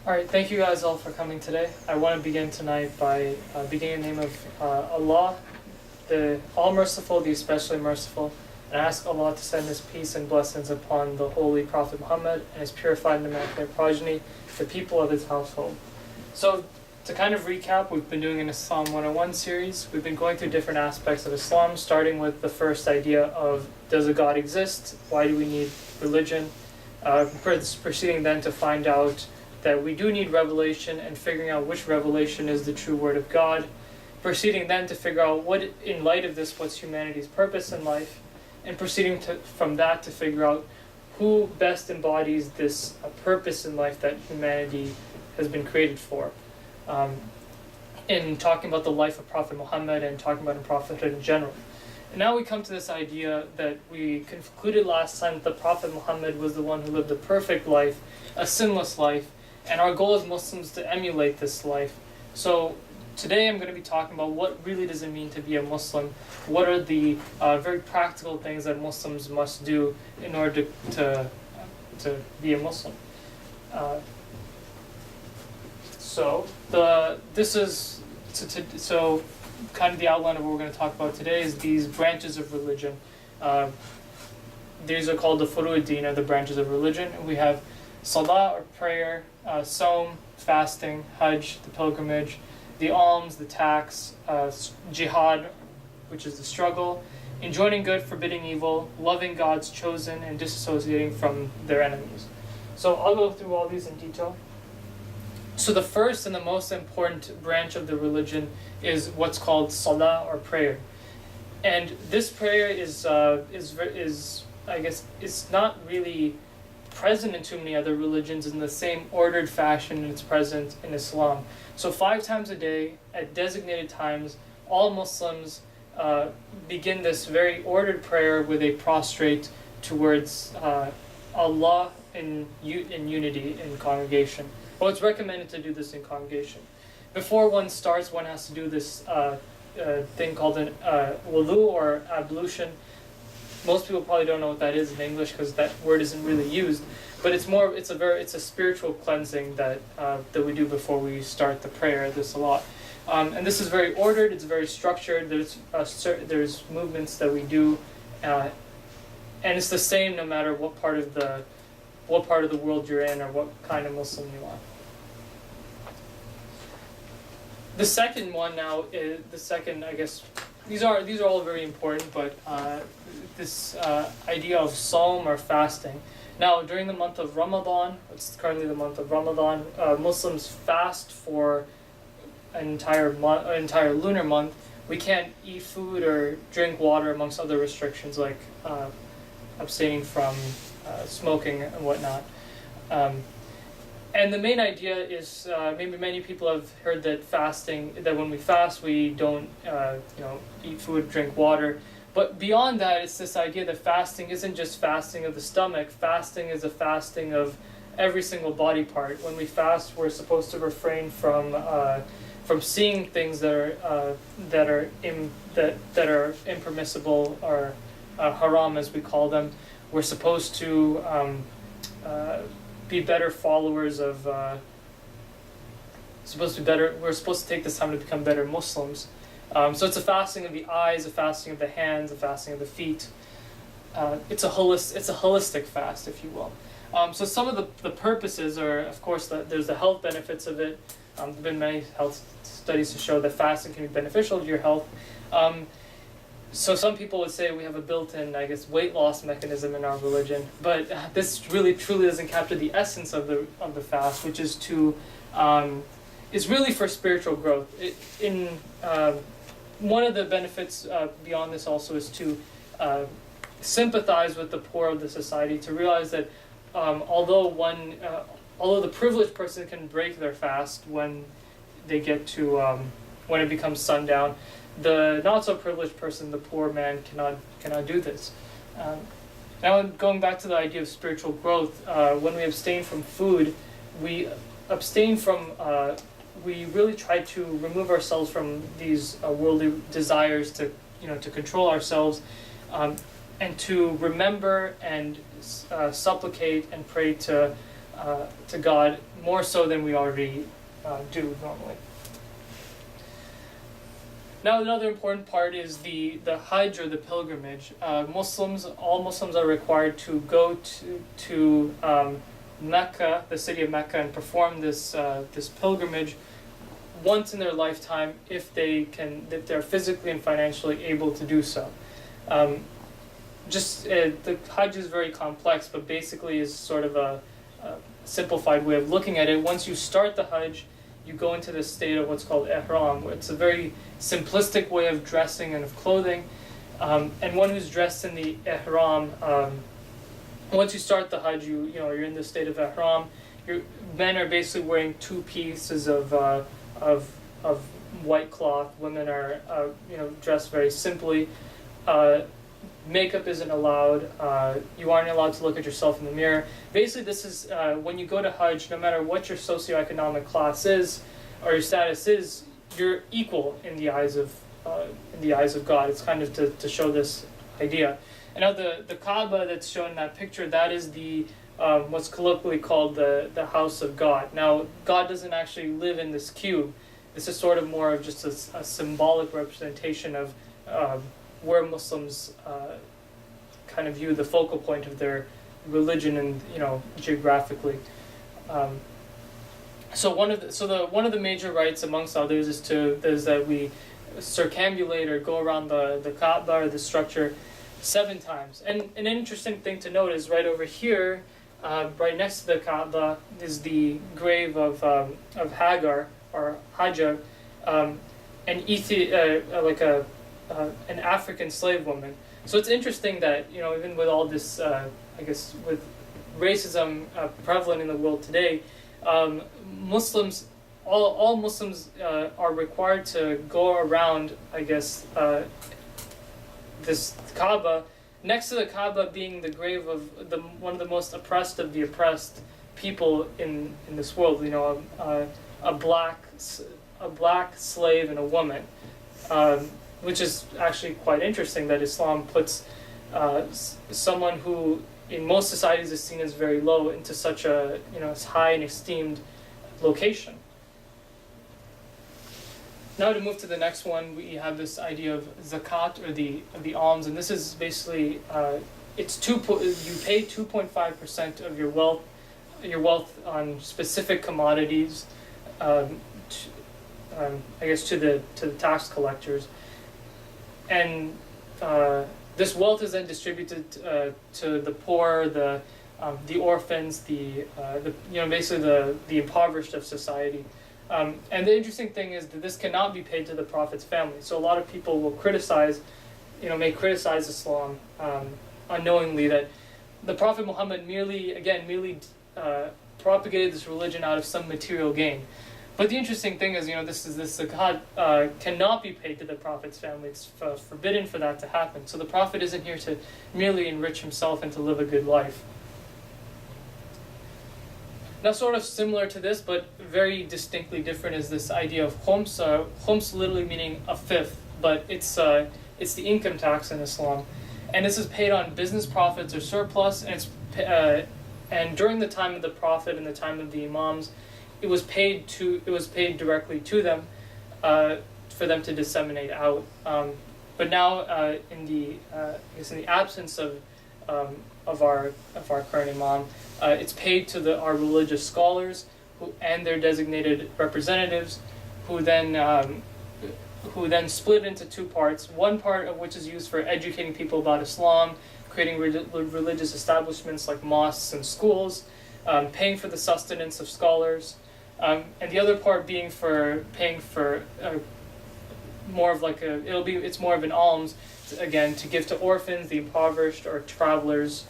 Alright, thank you guys all for coming today. I want to begin tonight by beginning in the name of Allah, the All-Merciful, the Especially Merciful, and I ask Allah to send His peace and blessings upon the Holy Prophet Muhammad and his purified and immaculate progeny, the people of his household. So, to kind of recap, we've been doing an Islam 101 series. We've been going through different aspects of Islam, starting with the first idea of, does a God exist? Why do we need religion? Proceeding then to find out that we do need revelation and figuring out which revelation is the true word of God. Proceeding then to figure out what, in light of this, what's humanity's purpose in life, and proceeding from that to figure out who best embodies this purpose in life that humanity has been created for. In talking about the life of Prophet Muhammad and talking about prophethood in general. And now we come to this idea that we concluded last time that the Prophet Muhammad was the one who lived a perfect life, a sinless life, and our goal as Muslims to emulate this life. So today I'm going to be talking about what really does it mean to be a Muslim. What are the very practical things that Muslims must do in order to be a Muslim. So kind of the outline of what we're going to talk about today is these branches of religion. These are called the Furu'ud-Din, or the branches of religion. And we have Salah, or prayer, Sawm, fasting, Hajj, the pilgrimage, the alms, the tax, Jihad, which is the struggle, enjoining good, forbidding evil, loving God's chosen, and disassociating from their enemies. So I'll go through all these in detail. So the first and the most important branch of the religion is what's called Salah, or prayer. And this prayer is I guess it's not really present in too many other religions in the same ordered fashion it's present in Islam. So 5 times a day, at designated times, all Muslims begin this very ordered prayer with a prostrate towards Allah in unity, in congregation. Well, it's recommended to do this in congregation. Before one starts, one has to do this thing called an wudu, or ablution. Most people probably don't know what that is in English because that word isn't really used, but it's a spiritual cleansing that we do before we start the prayer, the salah. And this is very ordered. It's very structured. There's movements that we do, and it's the same no matter what part of the world you're in or what kind of Muslim you are. The second one now is I guess. These are all very important, but this idea of Sawm, or fasting. Now, during the month of Ramadan, it's currently the month of Ramadan, Muslims fast for an entire lunar month. We can't eat food or drink water, amongst other restrictions like abstaining from smoking and whatnot. And the main idea is, maybe many people have heard that when we fast, we don't eat food, drink water. But beyond that, it's this idea that fasting isn't just fasting of the stomach. Fasting is a fasting of every single body part. When we fast, we're supposed to refrain from seeing things that are impermissible, or haram, as we call them. We're supposed to be better followers of. We're supposed to take this time to become better Muslims. So it's a fasting of the eyes, a fasting of the hands, a fasting of the feet. It's a holistic fast, if you will. So some of the purposes are, of course, there's the health benefits of it. There have been many health studies to show that fasting can be beneficial to your health. So some people would say we have a built-in, I guess, weight loss mechanism in our religion, but this really truly doesn't capture the essence of the fast, which is is really for spiritual growth. One of the benefits beyond this also is to sympathize with the poor of the society, to realize that although the privileged person can break their fast when they get to when it becomes sundown, the not so privileged person, the poor man, cannot do this. Now, going back to the idea of spiritual growth, when we abstain from food, we really try to remove ourselves from these worldly desires to control ourselves, and to remember and supplicate and pray to God more so than we already do normally. Now another important part is the Hajj, or the pilgrimage. All Muslims are required to go to Mecca, the city of Mecca, and perform this pilgrimage once in their lifetime if they're physically and financially able to do so. The Hajj is very complex, but basically is sort of a simplified way of looking at it. Once you start the Hajj, you go into this state of what's called ihram. It's a very simplistic way of dressing and of clothing. And one who's dressed in the ihram, once you start the Hajj, you're in this state of ihram. Men are basically wearing two pieces of white cloth. Women are dressed very simply. Makeup isn't allowed. You aren't allowed to look at yourself in the mirror. Basically, this is when you go to Hajj, no matter what your socioeconomic class is or your status is, you're equal in the eyes of God. It's kind of to show this idea. And now the Kaaba that's shown in that picture, that is the what's colloquially called the house of God. Now, God doesn't actually live in this cube. This is sort of more of just a symbolic representation of where Muslims kind of view the focal point of their religion and geographically. So one of the major rites amongst others is that we circambulate or go around the Kaaba, or the structure, 7 times. And an interesting thing to note is right over here, right next to the Kaaba, is the grave of Hagar, or Hajar, an African slave woman. So it's interesting that even with all this, with racism prevalent in the world today, Muslims, all Muslims are required to go around, this Kaaba, next to the Kaaba being the grave of one of the most oppressed of the oppressed people in this world. A black slave and a woman, which is actually quite interesting that Islam puts someone who in most societies is seen as very low into such a high and esteemed location. Now to move to the next one, we have this idea of zakat, or the alms, and this is basically you pay 2.5% of your wealth on specific commodities, to the tax collectors, and this wealth is then distributed to the poor, the orphans, basically the impoverished of society. And the interesting thing is that this cannot be paid to the Prophet's family. So a lot of people will may criticize Islam unknowingly, that the Prophet Muhammad merely propagated this religion out of some material gain. But the interesting thing is, this zakat cannot be paid to the Prophet's family. It's forbidden for that to happen. So the Prophet isn't here to merely enrich himself and to live a good life. Now, sort of similar to this, but very distinctly different, is this idea of khums. Khums literally meaning a fifth, but it's the income tax in Islam, and this is paid on business profits or surplus. And and during the time of the Prophet and the time of the Imams, it was paid directly to them for them to disseminate out. But now, in the absence of our current Imam, it's paid to our religious scholars and their designated representatives, who then split into 2 parts. One part of which is used for educating people about Islam, creating religious establishments like mosques and schools, paying for the sustenance of scholars, and the other part being for paying for more of it's more of an alms, again, to give to orphans, the impoverished, or travelers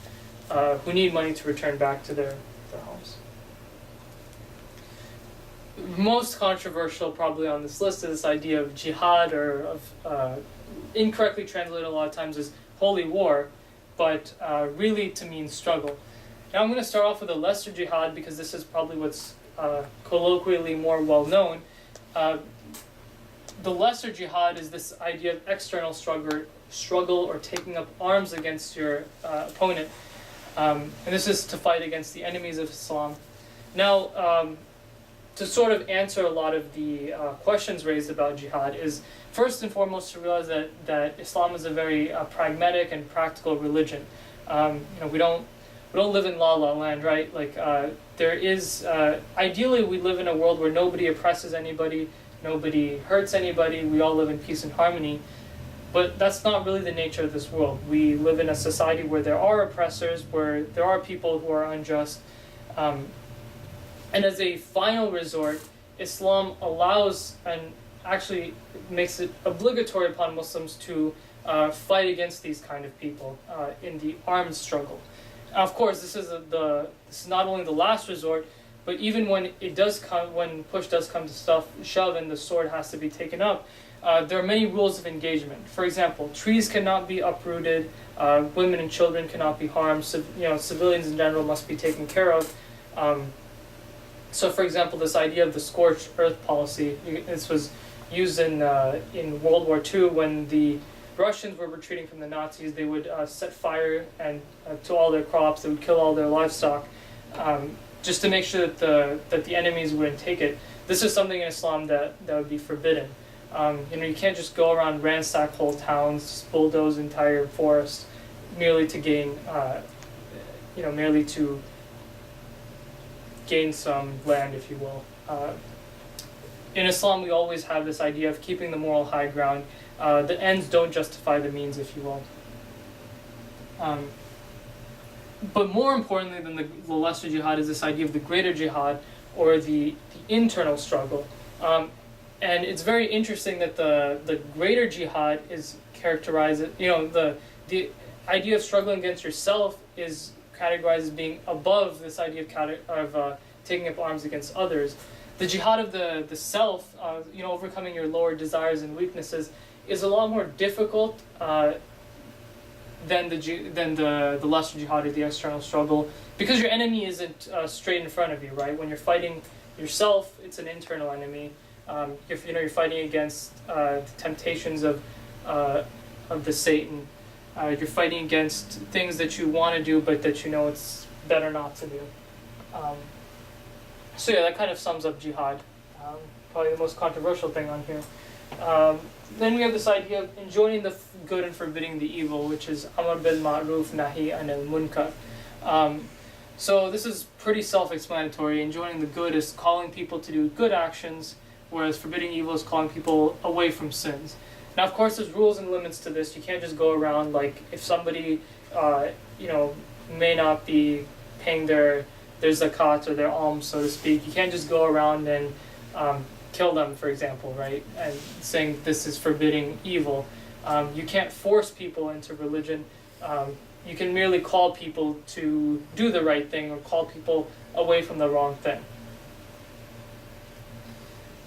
who need money to return back to their homes. Most controversial probably on this list is this idea of jihad, or of incorrectly translated a lot of times as holy war, but really to mean struggle. Now I'm going to start off with a lesser jihad, because this is probably what's colloquially more well known. The lesser jihad is this idea of external struggle or taking up arms against your opponent. And this is to fight against the enemies of Islam. Now, to sort of answer a lot of the questions raised about jihad is first and foremost to realize that Islam is a very pragmatic and practical religion. We don't live in la la land, right? Like there is ideally we live in a world where nobody oppresses anybody, nobody hurts anybody. We all live in peace and harmony. But that's not really the nature of this world. We live in a society where there are oppressors, where there are people who are unjust. And as a final resort, Islam allows and actually makes it obligatory upon Muslims to fight against these kind of people in the armed struggle. Of course, this is not only the last resort, but even when when push does come to shove and the sword has to be taken up, there are many rules of engagement. For example, trees cannot be uprooted, women and children cannot be harmed, civilians in general must be taken care of. So, for example, this idea of the scorched earth policy, this was used in World War II when the Russians were retreating from the Nazis. They would set fire to all their crops. They would kill all their livestock, just to make sure that the enemies wouldn't take it. This is something in Islam that would be forbidden. You can't just go around ransack whole towns, just bulldoze entire forests, merely to gain, merely to gain some land, if you will. In Islam, we always have this idea of keeping the moral high ground. The ends don't justify the means, if you will. But more importantly than the lesser jihad is this idea of the greater jihad, or the internal struggle. And it's very interesting that the greater jihad is characterized, the idea of struggling against yourself is categorized as being above this idea of taking up arms against others. The jihad of the self, overcoming your lower desires and weaknesses, is a lot more difficult than the lesser jihad, or the external struggle, because your enemy isn't straight in front of you, right? When you're fighting yourself, it's an internal enemy. You're fighting against the temptations of the Satan. You're fighting against things that you want to do, but that you know it's better not to do. So yeah, that kind of sums up jihad. Probably the most controversial thing on here. Then we have this idea of enjoining the good and forbidding the evil, which is amar bil ma'ruf nahi anil munkar. So this is pretty self-explanatory. Enjoining the good is calling people to do good actions, whereas forbidding evil is calling people away from sins. Now, of course, there's rules and limits to this. You can't just go around, like, if somebody, may not be paying their zakat or their alms, so to speak, you can't just go around and kill them, for example, right? And saying this is forbidding evil. You can't force people into religion. You can merely call people to do the right thing, or call people away from the wrong thing.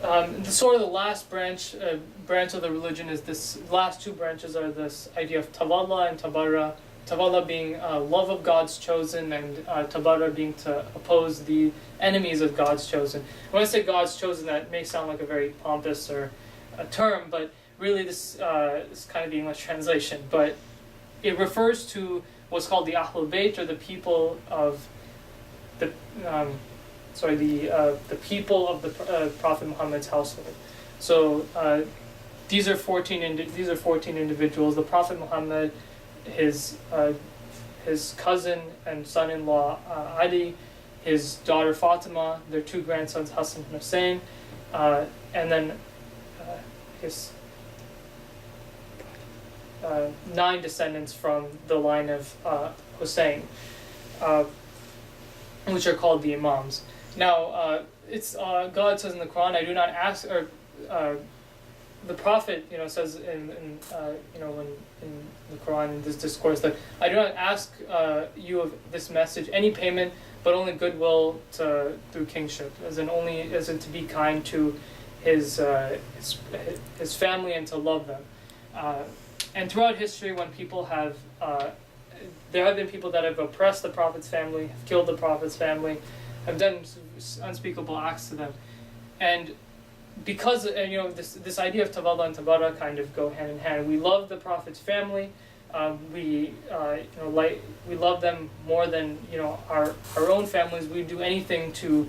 The last branch of the religion is this. Last two branches are this idea of tawalla and tabarra. Tawalla being love of God's chosen, and tabarra being to oppose the enemies of God's chosen. When I say God's chosen, that may sound like a very pompous or a term, but really this is kind of the English translation. But it refers to what's called the Ahlul Bayt, or the people of the people of the Prophet Muhammad's household. So these are 14 individuals. The Prophet Muhammad, his cousin and son-in-law Ali, his daughter Fatima, their two grandsons Hassan and Hussein, and then his 9 descendants from the line of Hussein, which are called the Imams. Now, God says in the Quran, "I do not ask," or the Prophet, says in the Quran, in this discourse, that I do not ask you of this message any payment, but only goodwill through kingship, as in to be kind to his family and to love them. And throughout history, when people have, there have been people that have oppressed the Prophet's family, have killed the Prophet's family, have done unspeakable acts to them, and because this idea of tawalla and tabarra kind of go hand in hand. We love the Prophet's family, We we love them more than our own families. We do anything to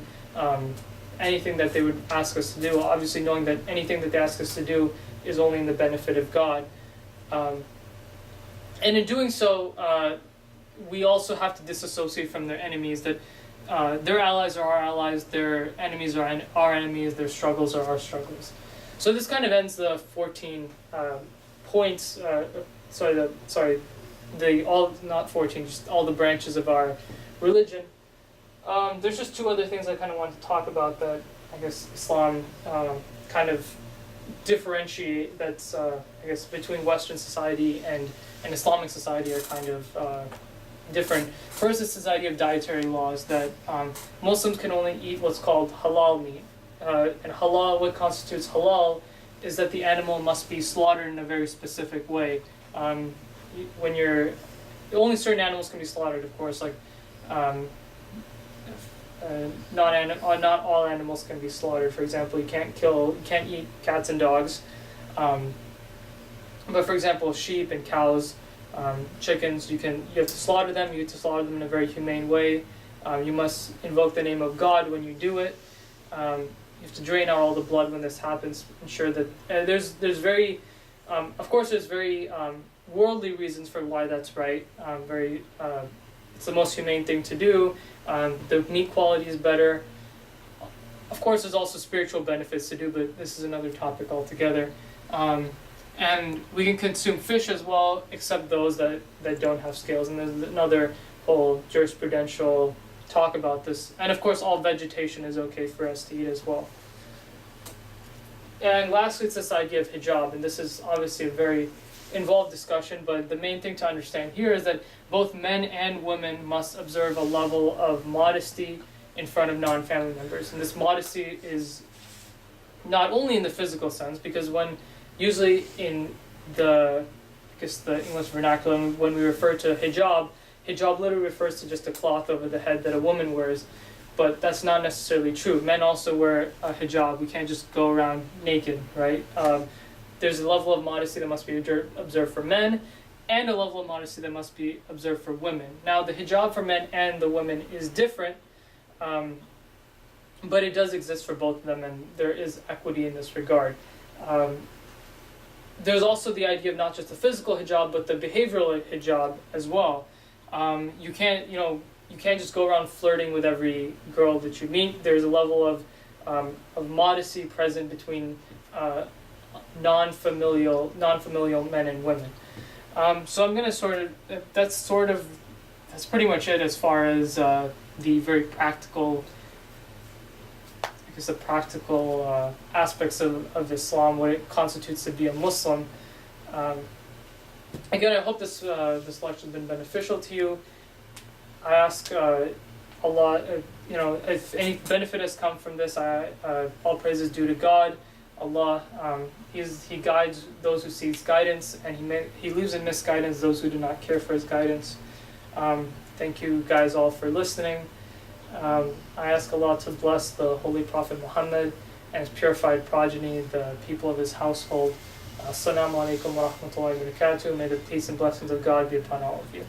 anything that they would ask us to do. Obviously, knowing that anything that they ask us to do is only in the benefit of God. And in doing so, we also have to disassociate from their enemies. That their allies are our allies, their enemies are our enemies, their struggles are our struggles. So this kind of ends the 14 points. Not 14, just all the branches of our religion. There's just two other things I kind of want to talk about that I guess Islam kind of differentiate. That's I guess between Western society and Islamic society are kind of different. First is this idea of dietary laws that Muslims can only eat what's called halal meat. And halal, what constitutes halal, is that the animal must be slaughtered in a very specific way. Only certain animals can be slaughtered, of course. Like not all animals can be slaughtered. For example, you can't eat cats and dogs. But for example, sheep and cows, chickens, you have to slaughter them. You have to slaughter them in a very humane way. You must invoke the name of God when you do it. You have to drain out all the blood when this happens. Ensure that there's very, of course, there's very worldly reasons for why that's right. It's the most humane thing to do. The meat quality is better. Of course, there's also spiritual benefits to do, but this is another topic altogether. And we can consume fish as well, except those that don't have scales. And there's another whole jurisprudential talk about this. And of course, all vegetation is okay for us to eat as well. And lastly, it's this idea of hijab. And this is obviously a very involved discussion, but the main thing to understand here is that both men and women must observe a level of modesty in front of non-family members. And this modesty is not only in the physical sense, because usually in the English vernacular, when we refer to hijab literally refers to just a cloth over the head that a woman wears, but that's not necessarily true. Men also wear a hijab. We can't just go around naked, right? There's a level of modesty that must be observed for men, and a level of modesty that must be observed for women. Now, the hijab for men and the women is different, but it does exist for both of them, and there is equity in this regard. There's also the idea of not just the physical hijab, but the behavioral hijab as well. You can't just go around flirting with every girl that you meet. There's a level of modesty present between non-familial men and women. So I'm going to that's pretty much it as far as the very practical, the practical aspects of Islam, what it constitutes to be a Muslim. Again, I hope this lecture has been beneficial to you. I ask a lot, if any benefit has come from this, all praise is due to God. Allah, He guides those who seek guidance, and He leaves in misguidance those who do not care for His guidance. Thank you guys all for listening. I ask Allah to bless the Holy Prophet Muhammad and his purified progeny, the people of his household. Assalamu alaikum wa rahmatullahi wa barakatuh. May the peace and blessings of God be upon all of you.